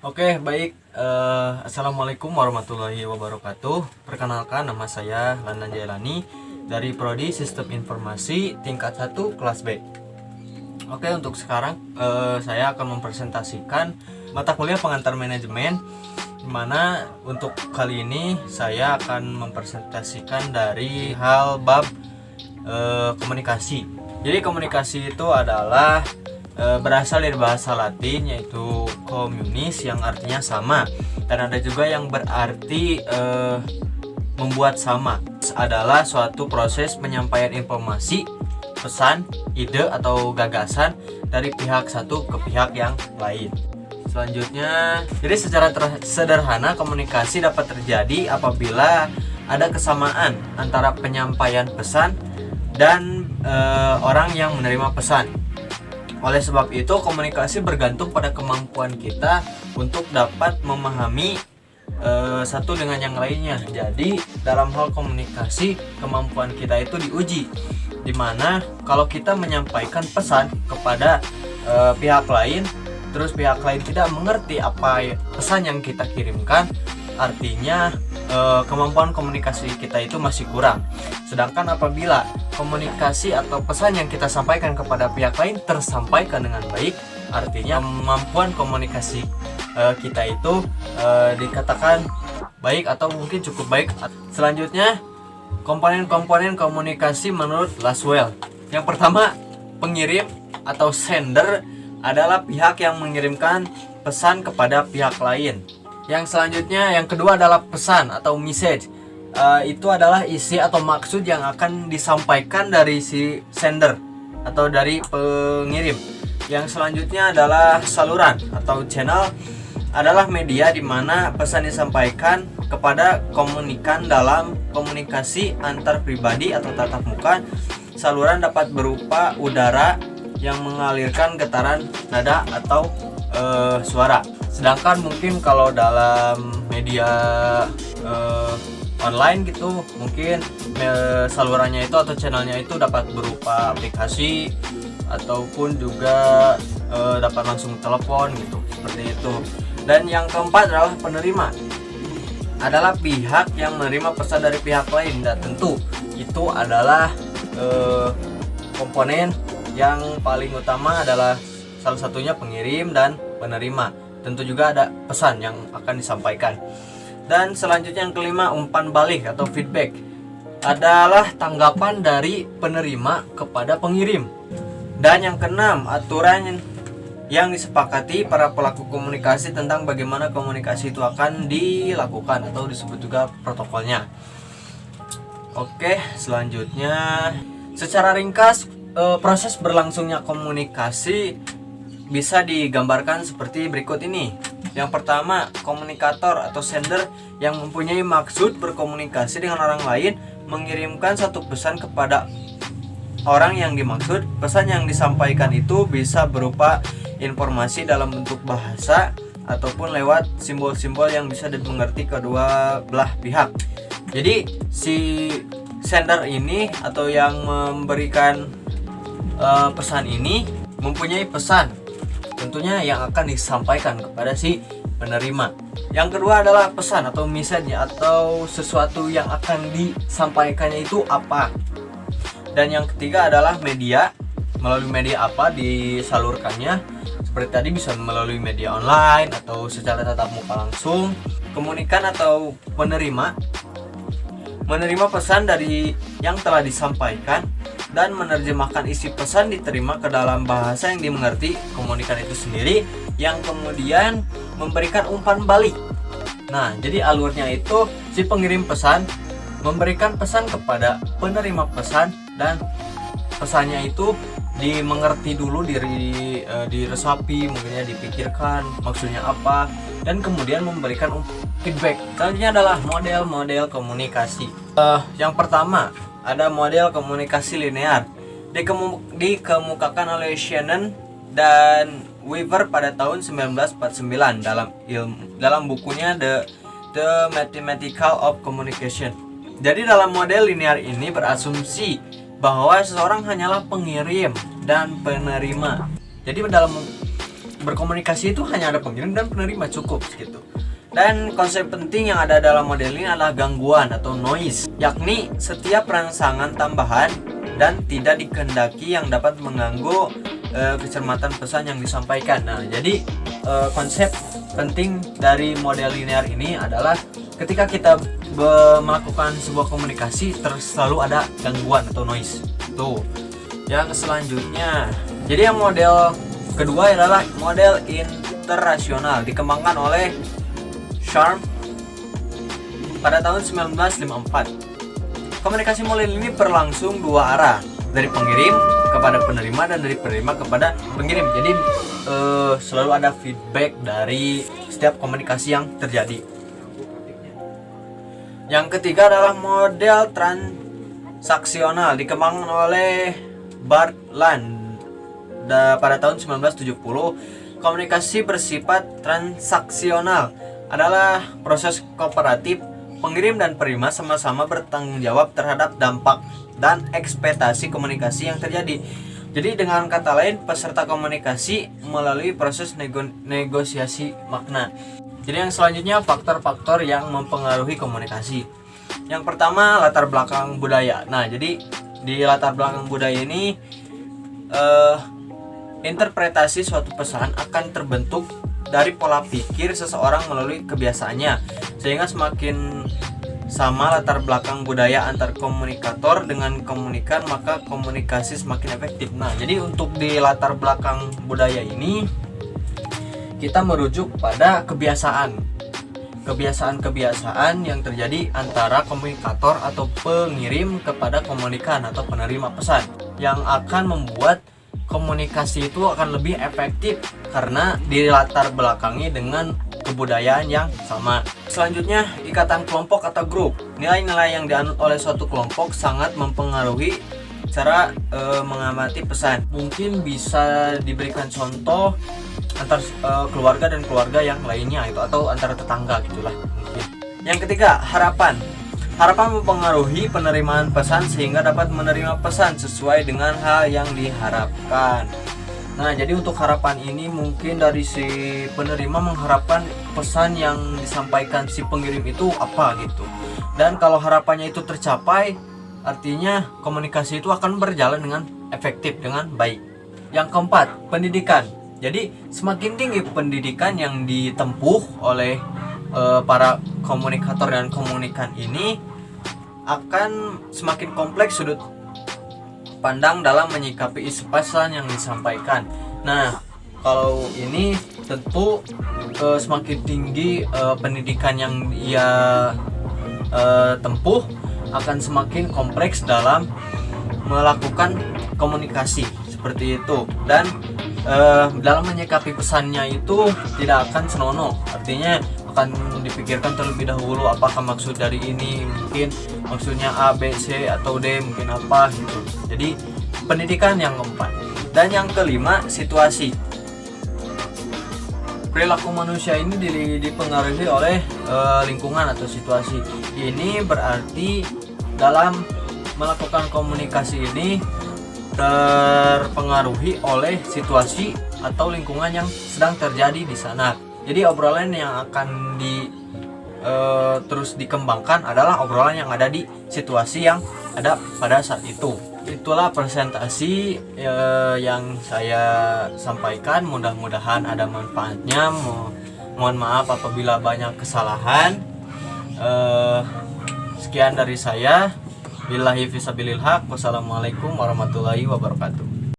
Oke, baik. Assalamualaikum warahmatullahi wabarakatuh. Perkenalkan, nama saya Landan Jailani dari Prodi Sistem Informasi tingkat 1 kelas B. Oke, untuk sekarang saya akan mempresentasikan mata kuliah pengantar manajemen, dimana untuk kali ini saya akan mempresentasikan dari hal bab komunikasi. Jadi komunikasi itu adalah berasal dari bahasa Latin yaitu communis yang artinya sama, dan ada juga yang berarti membuat sama. Adalah suatu proses penyampaian informasi, pesan, ide atau gagasan dari pihak satu ke pihak yang lain. Selanjutnya, jadi secara sederhana komunikasi dapat terjadi apabila ada kesamaan antara penyampaian pesan dan orang yang menerima pesan. Oleh sebab itu, komunikasi bergantung pada kemampuan kita untuk dapat memahami satu dengan yang lainnya. Jadi, dalam hal komunikasi, kemampuan kita itu diuji. Dimana kalau kita menyampaikan pesan kepada pihak lain, terus pihak lain tidak mengerti apa pesan yang kita kirimkan, artinya kemampuan komunikasi kita itu masih kurang. Sedangkan apabila komunikasi atau pesan yang kita sampaikan kepada pihak lain tersampaikan dengan baik, artinya kemampuan komunikasi kita itu dikatakan baik atau mungkin cukup baik. Selanjutnya, komponen-komponen komunikasi menurut Laswell. Yang pertama, pengirim atau sender adalah pihak yang mengirimkan pesan kepada pihak lain. Yang selanjutnya, yang kedua adalah pesan atau message. Itu adalah isi atau maksud yang akan disampaikan dari si sender atau dari pengirim. Yang selanjutnya adalah saluran atau channel, adalah media di mana pesan disampaikan kepada komunikan dalam komunikasi antar pribadi atau tatap muka. Saluran dapat berupa udara yang mengalirkan getaran nada atau suara. Sedangkan mungkin kalau dalam media online gitu, mungkin salurannya itu atau channelnya itu dapat berupa aplikasi ataupun juga dapat langsung telepon gitu, seperti itu. Dan yang keempat adalah penerima, adalah pihak yang menerima pesan dari pihak lain, dan tentu itu adalah komponen yang paling utama adalah salah satunya pengirim dan penerima. Tentu juga ada pesan yang akan disampaikan. Dan selanjutnya yang kelima, umpan balik atau feedback, adalah tanggapan dari penerima kepada pengirim. Dan yang keenam, aturan yang disepakati para pelaku komunikasi tentang bagaimana komunikasi itu akan dilakukan atau disebut juga protokolnya. Oke, selanjutnya secara ringkas proses berlangsungnya komunikasi bisa digambarkan seperti berikut ini. Yang pertama, komunikator atau sender yang mempunyai maksud berkomunikasi dengan orang lain mengirimkan satu pesan kepada orang yang dimaksud. Pesan yang disampaikan itu bisa berupa informasi dalam bentuk bahasa ataupun lewat simbol-simbol yang bisa dimengerti kedua belah pihak. Jadi si sender ini atau yang memberikan pesan ini mempunyai pesan tentunya yang akan disampaikan kepada si penerima. Yang kedua adalah pesan atau message atau sesuatu yang akan disampaikannya itu apa. Dan yang ketiga adalah media, melalui media apa disalurkannya. Seperti tadi bisa melalui media online atau secara tatap muka langsung. Komunikan atau penerima menerima pesan dari yang telah disampaikan dan menerjemahkan isi pesan diterima ke dalam bahasa yang dimengerti komunikan itu sendiri, yang kemudian memberikan umpan balik. Nah, jadi alurnya itu si pengirim pesan memberikan pesan kepada penerima pesan, dan pesannya itu dimengerti dulu, diresapi, mungkinnya dipikirkan maksudnya apa, dan kemudian memberikan feedback. Selanjutnya adalah model-model komunikasi. Yang pertama, ada model komunikasi linear, dikemukakan oleh Shannon dan Weaver pada tahun 1949 dalam bukunya The Mathematical of Communication. Jadi dalam model linear ini berasumsi bahwa seseorang hanyalah pengirim dan penerima. Jadi dalam berkomunikasi itu hanya ada pengirim dan penerima, cukup gitu. Dan konsep penting yang ada dalam model ini adalah gangguan atau noise, yakni setiap rangsangan tambahan dan tidak dikehendaki yang dapat mengganggu kecermatan pesan yang disampaikan. Nah, jadi konsep penting dari model linear ini adalah ketika kita melakukan sebuah komunikasi selalu ada gangguan atau noise. Tuh. Yang selanjutnya, jadi yang model kedua adalah model interrasional, dikembangkan oleh Sharp pada tahun 1954. Komunikasi model ini berlangsung dua arah, dari pengirim kepada penerima dan dari penerima kepada pengirim. Jadi selalu ada feedback dari setiap komunikasi yang terjadi. Yang ketiga adalah model transaksional, dikembangkan oleh Bartland pada tahun 1970. Komunikasi bersifat transaksional adalah proses kooperatif, pengirim dan penerima sama-sama bertanggung jawab terhadap dampak dan ekspektasi komunikasi yang terjadi. Jadi dengan kata lain, peserta komunikasi melalui proses negosiasi makna. Jadi yang selanjutnya, faktor-faktor yang mempengaruhi komunikasi. Yang pertama, latar belakang budaya. Nah, jadi di latar belakang budaya ini interpretasi suatu pesan akan terbentuk dari pola pikir seseorang melalui kebiasaannya, sehingga semakin sama latar belakang budaya antar komunikator dengan komunikan, maka komunikasi semakin efektif. Nah, jadi untuk di latar belakang budaya ini kita merujuk pada kebiasaan yang terjadi antara komunikator atau pengirim kepada komunikan atau penerima pesan, yang akan membuat komunikasi itu akan lebih efektif karena dilatar belakangi dengan kebudayaan yang sama. Selanjutnya, ikatan kelompok atau grup. Nilai-nilai yang dianut oleh suatu kelompok sangat mempengaruhi cara mengamati pesan. Mungkin bisa diberikan contoh antar keluarga dan keluarga yang lainnya itu, atau antara tetangga gitulah mungkin. Yang ketiga, harapan. Harapan mempengaruhi penerimaan pesan sehingga dapat menerima pesan sesuai dengan hal yang diharapkan. Nah, jadi untuk harapan ini mungkin dari si penerima mengharapkan pesan yang disampaikan si pengirim itu apa gitu. Dan kalau harapannya itu tercapai, artinya komunikasi itu akan berjalan dengan efektif, dengan baik. Yang keempat, pendidikan. Jadi semakin tinggi pendidikan yang ditempuh oleh para komunikator dan komunikan ini, akan semakin kompleks sudut pandang dalam menyikapi isi pesan yang disampaikan. Nah, kalau ini tentu semakin tinggi pendidikan yang ia tempuh, akan semakin kompleks dalam melakukan komunikasi seperti itu. Dan dalam menyikapi pesannya itu tidak akan senonoh, artinya akan dipikirkan terlebih dahulu apakah maksud dari ini, mungkin maksudnya A, B, C atau D, mungkin apa gitu. Jadi pendidikan yang keempat. Dan yang kelima, situasi. Perilaku manusia ini dipengaruhi oleh lingkungan atau situasi. Ini berarti dalam melakukan komunikasi ini terpengaruhi oleh situasi atau lingkungan yang sedang terjadi di sana. Jadi obrolan yang akan terus dikembangkan adalah obrolan yang ada di situasi yang ada pada saat itu. Itulah presentasi yang saya sampaikan. Mudah-mudahan ada manfaatnya. Mohon maaf apabila banyak kesalahan. Sekian dari saya. Billahi fisabilil haq. Wassalamualaikum warahmatullahi wabarakatuh.